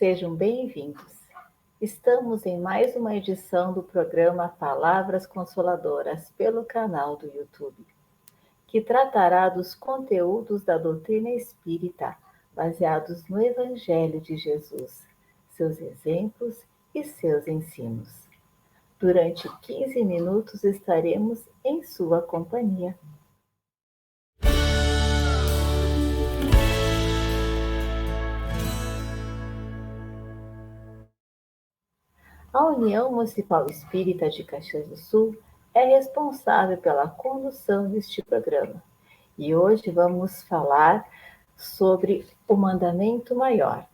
Sejam bem-vindos. Estamos em mais uma edição do programa Palavras Consoladoras pelo canal do YouTube, que tratará dos conteúdos da doutrina espírita baseados no Evangelho de Jesus, seus exemplos e seus ensinos. Durante 15 minutos estaremos em sua companhia. A União Municipal Espírita de Caxias do Sul é responsável pela condução deste programa. E hoje vamos falar sobre o mandamento maior.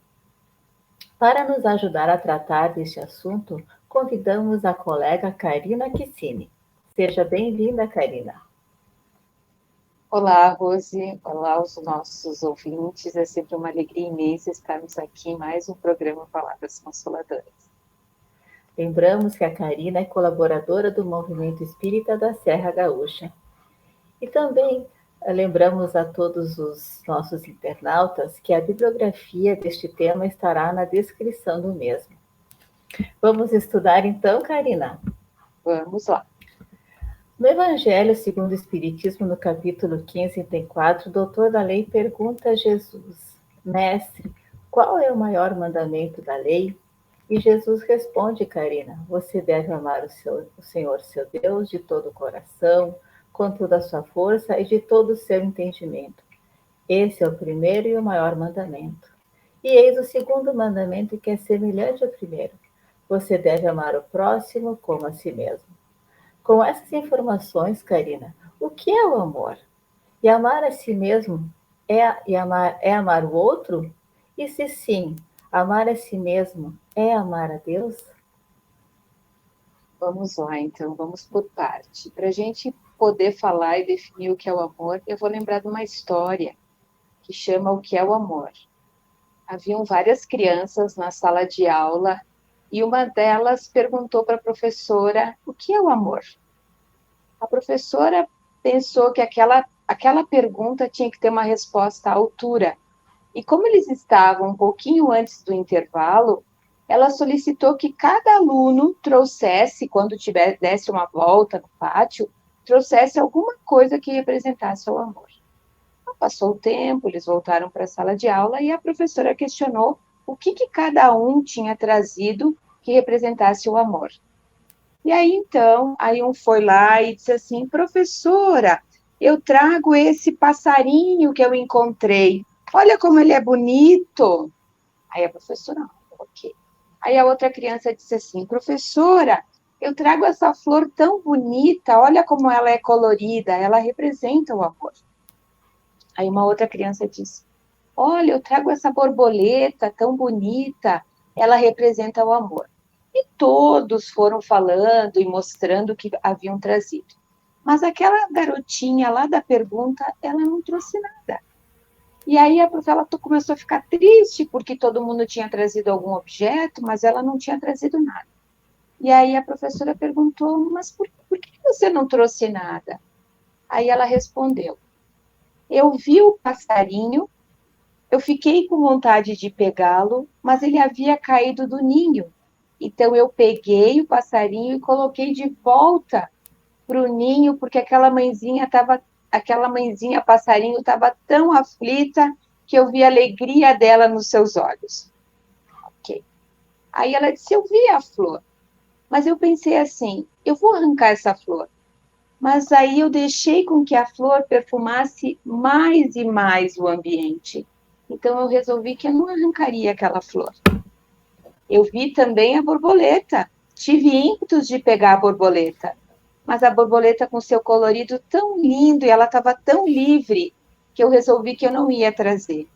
Para nos ajudar a tratar deste assunto, convidamos a colega Karina Kissini. Seja bem-vinda, Karina. Olá, Rose. Olá aos nossos ouvintes. É sempre uma alegria imensa estarmos aqui em mais um programa Palavras Consoladoras. Lembramos que a Karina é colaboradora do Movimento Espírita da Serra Gaúcha. E também lembramos a todos os nossos internautas que a bibliografia deste tema estará na descrição do mesmo. Vamos estudar então, Karina? Vamos lá. No Evangelho segundo o Espiritismo, no capítulo 15, item 4, o doutor da lei pergunta a Jesus: Mestre, qual é o maior mandamento da lei? E Jesus responde, Karina: você deve amar o Senhor seu Deus de todo o coração, com toda a sua força e de todo o seu entendimento. Esse é o primeiro e o maior mandamento. E eis o segundo mandamento, que é semelhante ao primeiro: você deve amar o próximo como a si mesmo. Com essas informações, Karina, o que é o amor? E amar a si mesmo é amar o outro? E se sim, amar a si mesmo é amar a Deus? Vamos lá, então, vamos por parte. Para a gente poder falar e definir o que é o amor, eu vou lembrar de uma história que chama O que é o Amor. Haviam várias crianças na sala de aula e uma delas perguntou para a professora o que é o amor. A professora pensou que aquela pergunta tinha que ter uma resposta à altura. E como eles estavam um pouquinho antes do intervalo, ela solicitou que cada aluno trouxesse, quando desse uma volta no pátio, trouxesse alguma coisa que representasse o amor. Passou o tempo, eles voltaram para a sala de aula e a professora questionou o que cada um tinha trazido que representasse o amor. E aí, então, aí um foi lá e disse assim: professora, eu trago esse passarinho que eu encontrei. Olha como ele é bonito. Aí a professora, ok. Aí a outra criança disse assim: professora, eu trago essa flor tão bonita, olha como ela é colorida, ela representa o amor. Aí uma outra criança disse: olha, eu trago essa borboleta tão bonita, ela representa o amor. E todos foram falando e mostrando o que haviam trazido. Mas aquela garotinha lá da pergunta, ela não trouxe nada. E aí ela começou a ficar triste, porque todo mundo tinha trazido algum objeto, mas ela não tinha trazido nada. E aí a professora perguntou: mas por que você não trouxe nada? Aí ela respondeu: eu vi o passarinho, eu fiquei com vontade de pegá-lo, mas ele havia caído do ninho. Então eu peguei o passarinho e coloquei de volta para o ninho, porque aquela mãezinha passarinho estava tão aflita que eu vi a alegria dela nos seus olhos. Ok. Aí ela disse: eu vi a flor, mas eu pensei assim: eu vou arrancar essa flor. Mas aí eu deixei com que a flor perfumasse mais e mais o ambiente. Então eu resolvi que eu não arrancaria aquela flor. Eu vi também a borboleta. Tive ímpetos de pegar a borboleta. Mas a borboleta com seu colorido tão lindo e ela estava tão livre que eu resolvi que eu não ia trazer.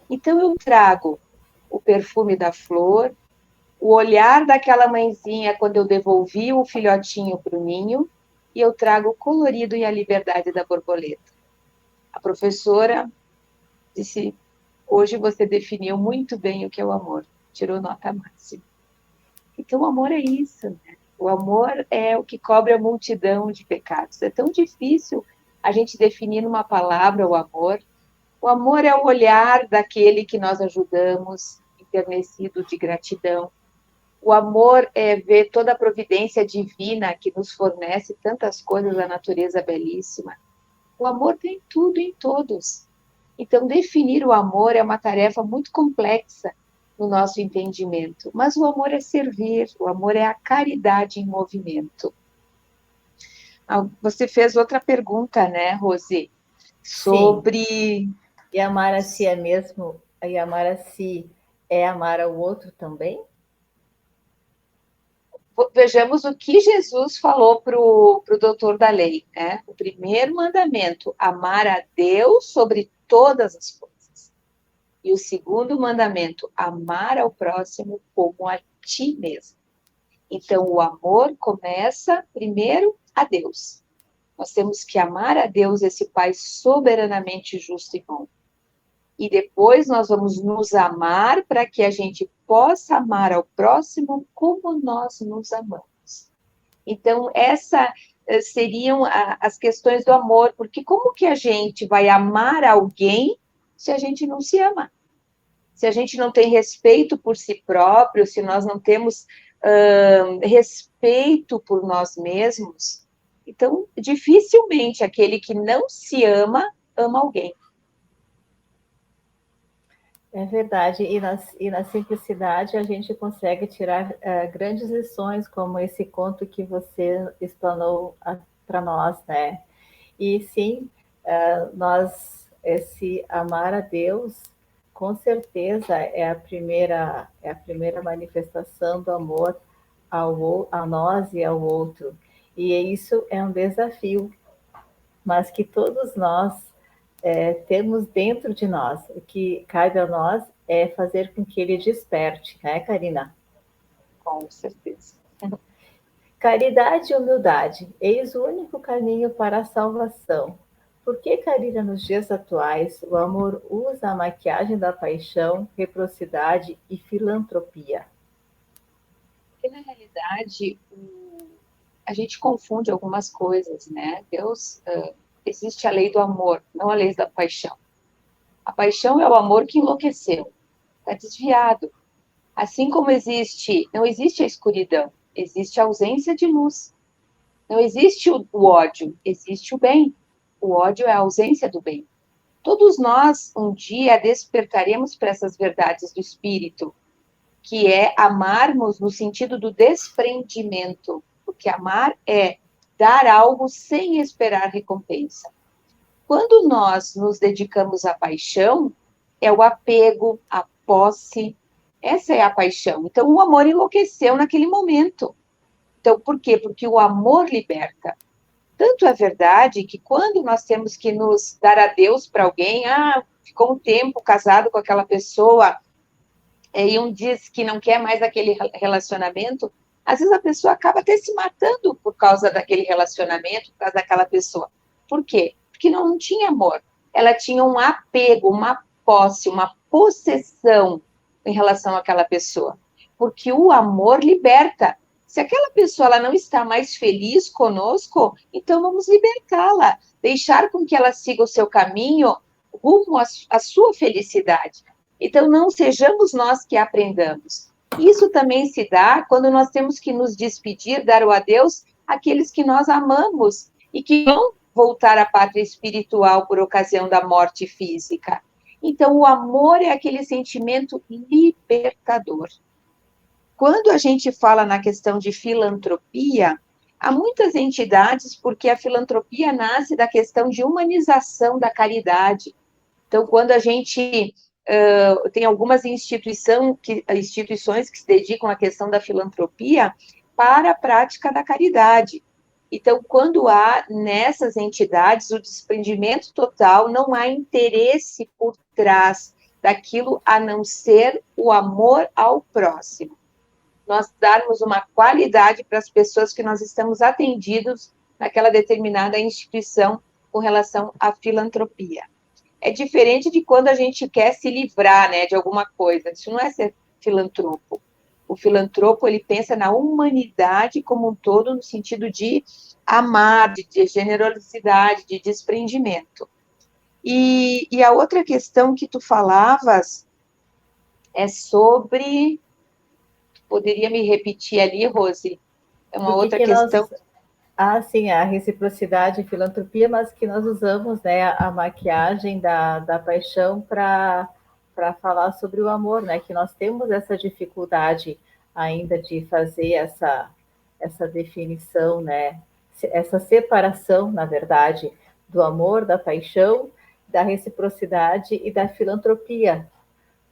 Então eu trago o perfume da flor, o olhar daquela mãezinha quando eu devolvi o filhotinho para o ninho, e eu trago o colorido e a liberdade da borboleta. A professora disse: hoje você definiu muito bem o que é o amor. Tirou nota máxima. Então o amor é isso, né? O amor é o que cobre a multidão de pecados. É tão difícil a gente definir numa palavra o amor. O amor é o olhar daquele que nós ajudamos em enternecido de gratidão. O amor é ver toda a providência divina que nos fornece tantas coisas da natureza belíssima. O amor tem tudo em todos. Então, definir o amor é uma tarefa muito complexa no nosso entendimento. Mas o amor é servir, o amor é a caridade em movimento. Você fez outra pergunta, né, Rose? Sobre... Sim. E amar a si é mesmo, e amar a si é amar ao outro também? Vejamos o que Jesus falou para o doutor da lei, né? O primeiro mandamento, amar a Deus sobre todas as coisas. E o segundo mandamento, amar ao próximo como a ti mesmo. Então, o amor começa primeiro a Deus. Nós temos que amar a Deus, esse Pai soberanamente justo e bom. E depois nós vamos nos amar para que a gente possa amar ao próximo como nós nos amamos. Então, essas seriam as questões do amor, porque como que a gente vai amar alguém se a gente não se ama? Se a gente não tem respeito por si próprio, se nós não temos respeito por nós mesmos, então, dificilmente aquele que não se ama, ama alguém. É verdade, e na simplicidade a gente consegue tirar grandes lições, como esse conto que você explanou para nós, né? E sim, esse amar a Deus, com certeza é a primeira manifestação do amor a nós e ao outro. E isso é um desafio, mas que todos nós temos dentro de nós. O que cabe a nós é fazer com que ele desperte, né, Karina? Com certeza. Caridade e humildade, eis o único caminho para a salvação. Por que, Karina, nos dias atuais, o amor usa a maquiagem da paixão, reciprocidade e filantropia? Porque, na realidade, a gente confunde algumas coisas, né? Deus, existe a lei do amor, não a lei da paixão. A paixão é o amor que enlouqueceu, está desviado. Assim como não existe a escuridão, existe a ausência de luz. Não existe o ódio, existe o bem. O ódio é a ausência do bem. Todos nós, um dia, despertaremos para essas verdades do Espírito, que é amarmos no sentido do desprendimento, porque amar é dar algo sem esperar recompensa. Quando nós nos dedicamos à paixão, é o apego, a posse, essa é a paixão. Então, o amor enlouqueceu naquele momento. Então, por quê? Porque o amor liberta. Tanto é verdade que quando nós temos que nos dar adeus para alguém, ficou um tempo casado com aquela pessoa, e um diz que não quer mais aquele relacionamento, às vezes a pessoa acaba até se matando por causa daquele relacionamento, por causa daquela pessoa. Por quê? Porque não tinha amor. Ela tinha um apego, uma posse, uma possessão em relação àquela pessoa. Porque o amor liberta. Se aquela pessoa ela não está mais feliz conosco, então vamos libertá-la, deixar com que ela siga o seu caminho rumo à sua felicidade. Então, não sejamos nós que aprendamos. Isso também se dá quando nós temos que nos despedir, dar o adeus àqueles que nós amamos e que vão voltar à pátria espiritual por ocasião da morte física. Então, o amor é aquele sentimento libertador. Quando a gente fala na questão de filantropia, há muitas entidades, porque a filantropia nasce da questão de humanização da caridade. Então, quando a gente tem algumas instituições que se dedicam à questão da filantropia para a prática da caridade. Então, quando há nessas entidades o desprendimento total, não há interesse por trás daquilo a não ser o amor ao próximo. Nós darmos uma qualidade para as pessoas que nós estamos atendidos naquela determinada instituição com relação à filantropia. É diferente de quando a gente quer se livrar, né, de alguma coisa. Isso não é ser filantropo. O filantropo, ele pensa na humanidade como um todo, no sentido de amar, de generosidade, de desprendimento. E a outra questão que tu falavas É sobre... Poderia me repetir ali, Rose? É uma outra questão. Sim, a reciprocidade e filantropia, mas que nós usamos, né, a maquiagem da paixão para falar sobre o amor, né, que nós temos essa dificuldade ainda de fazer essa definição, né, essa separação, na verdade, do amor, da paixão, da reciprocidade e da filantropia,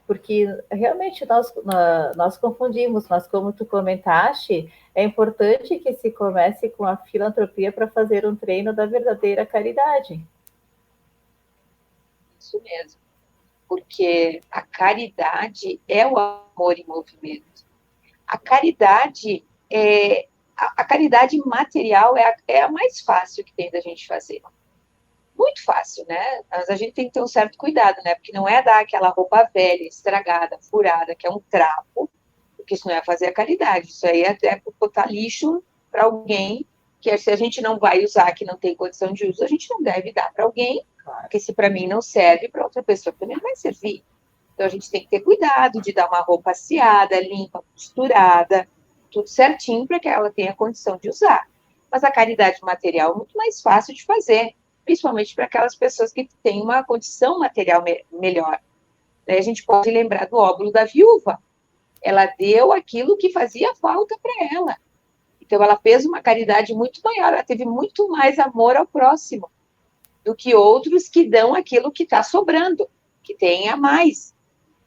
porque realmente nós confundimos, mas como tu comentaste, é importante que se comece com a filantropia para fazer um treino da verdadeira caridade. Isso mesmo, porque a caridade é o amor em movimento. A caridade a caridade material é a mais fácil que tem da gente fazer. Muito fácil, né? Mas a gente tem que ter um certo cuidado, né? Porque não é dar aquela roupa velha, estragada, furada, que é um trapo, porque isso não é fazer a caridade. Isso aí é até botar lixo para alguém, que se a gente não vai usar, que não tem condição de uso, a gente não deve dar para alguém, porque se para mim não serve, para outra pessoa também não vai servir. Então a gente tem que ter cuidado de dar uma roupa assiada, limpa, costurada, tudo certinho para que ela tenha condição de usar. Mas a caridade material é muito mais fácil de fazer, principalmente para aquelas pessoas que têm uma condição material melhor. Daí a gente pode lembrar do óbolo da viúva. Ela deu aquilo que fazia falta para ela. Então, ela fez uma caridade muito maior, ela teve muito mais amor ao próximo do que outros que dão aquilo que está sobrando, que tem a mais.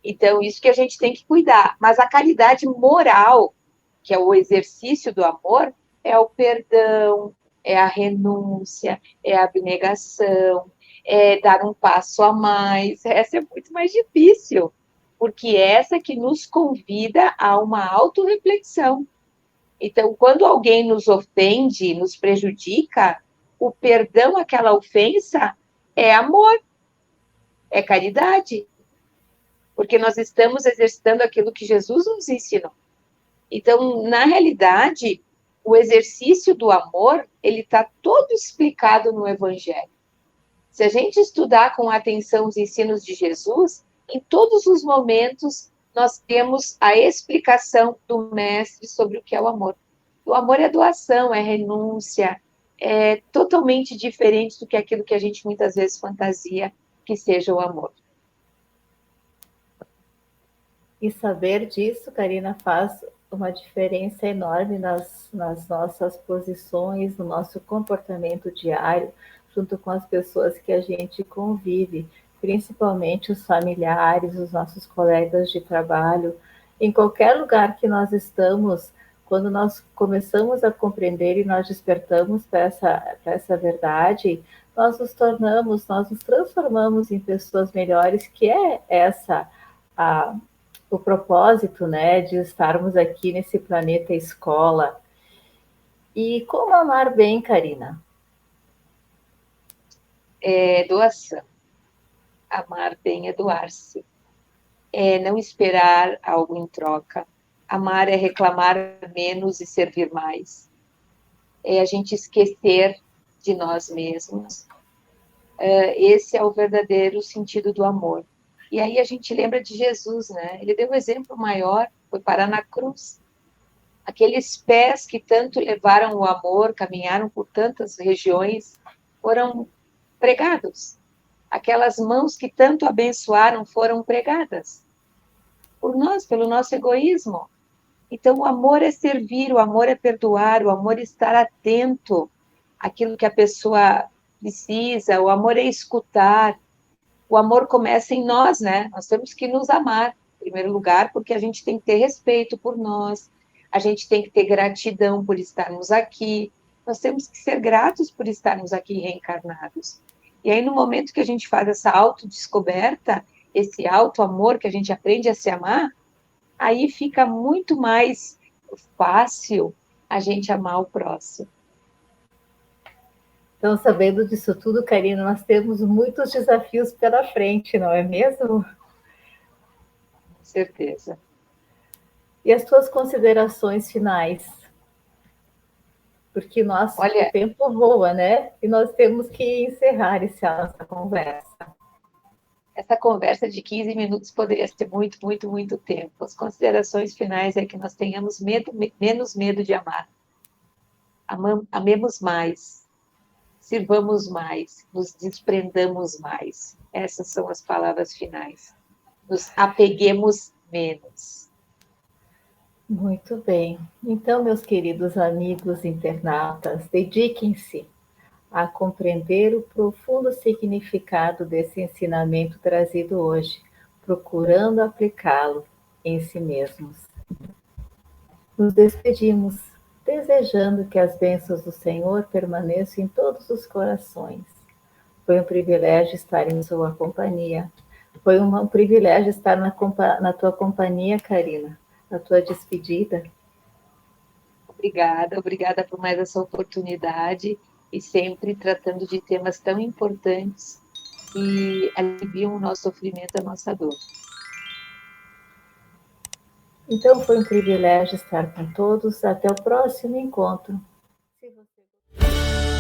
Então, isso que a gente tem que cuidar. Mas a caridade moral, que é o exercício do amor, é o perdão, é a renúncia, é a abnegação, é dar um passo a mais. Essa é muito mais difícil, porque essa que nos convida a uma autorreflexão. Então, quando alguém nos ofende, nos prejudica, o perdão àquela ofensa é amor, é caridade, porque nós estamos exercitando aquilo que Jesus nos ensinou. Então, na realidade, o exercício do amor, ele está todo explicado no Evangelho. Se a gente estudar com atenção os ensinos de Jesus, em todos os momentos nós temos a explicação do Mestre sobre o que é o amor. O amor é doação, é renúncia, é totalmente diferente do que aquilo que a gente muitas vezes fantasia que seja o amor. E saber disso, Karina, faz uma diferença enorme nas nossas posições, no nosso comportamento diário, junto com as pessoas que a gente convive, principalmente os familiares, os nossos colegas de trabalho. Em qualquer lugar que nós estamos, quando nós começamos a compreender e nós despertamos para essa verdade, nós nos transformamos em pessoas melhores, que é essa o propósito, né, de estarmos aqui nesse planeta escola. E como amar bem, Karina? É doação. Amar bem é doar-se. É não esperar algo em troca. Amar é reclamar menos e servir mais. É a gente esquecer de nós mesmos. Esse é o verdadeiro sentido do amor. E aí a gente lembra de Jesus, né? Ele deu um exemplo maior, foi parar na cruz. Aqueles pés que tanto levaram o amor, caminharam por tantas regiões, foram pregados. Aquelas mãos que tanto abençoaram foram pregadas por nós, pelo nosso egoísmo. Então, o amor é servir, o amor é perdoar, o amor é estar atento àquilo que a pessoa precisa, o amor é escutar. O amor começa em nós, né? Nós temos que nos amar, em primeiro lugar, porque a gente tem que ter respeito por nós, a gente tem que ter gratidão por estarmos aqui, nós temos que ser gratos por estarmos aqui reencarnados. E aí, no momento que a gente faz essa autodescoberta, esse auto-amor, que a gente aprende a se amar, aí fica muito mais fácil a gente amar o próximo. Então, sabendo disso tudo, Karina, nós temos muitos desafios pela frente, não é mesmo? Com certeza. E as tuas considerações finais? Porque o tempo voa, né? E nós temos que encerrar essa nossa conversa. Essa conversa de 15 minutos poderia ser muito, muito, muito tempo. As considerações finais é que nós tenhamos menos medo de amar. Amemos mais, sirvamos mais, nos desprendamos mais. Essas são as palavras finais. Nos apeguemos menos. Muito bem. Então, meus queridos amigos internautas, dediquem-se a compreender o profundo significado desse ensinamento trazido hoje, procurando aplicá-lo em si mesmos. Nos despedimos, desejando que as bênçãos do Senhor permaneçam em todos os corações. Foi um privilégio estar em sua companhia. Foi um privilégio estar na tua companhia, Karina, na tua despedida. Obrigada por mais essa oportunidade e sempre tratando de temas tão importantes que aliviam o nosso sofrimento, a nossa dor. Então foi um privilégio estar com todos. Até o próximo encontro. Se você...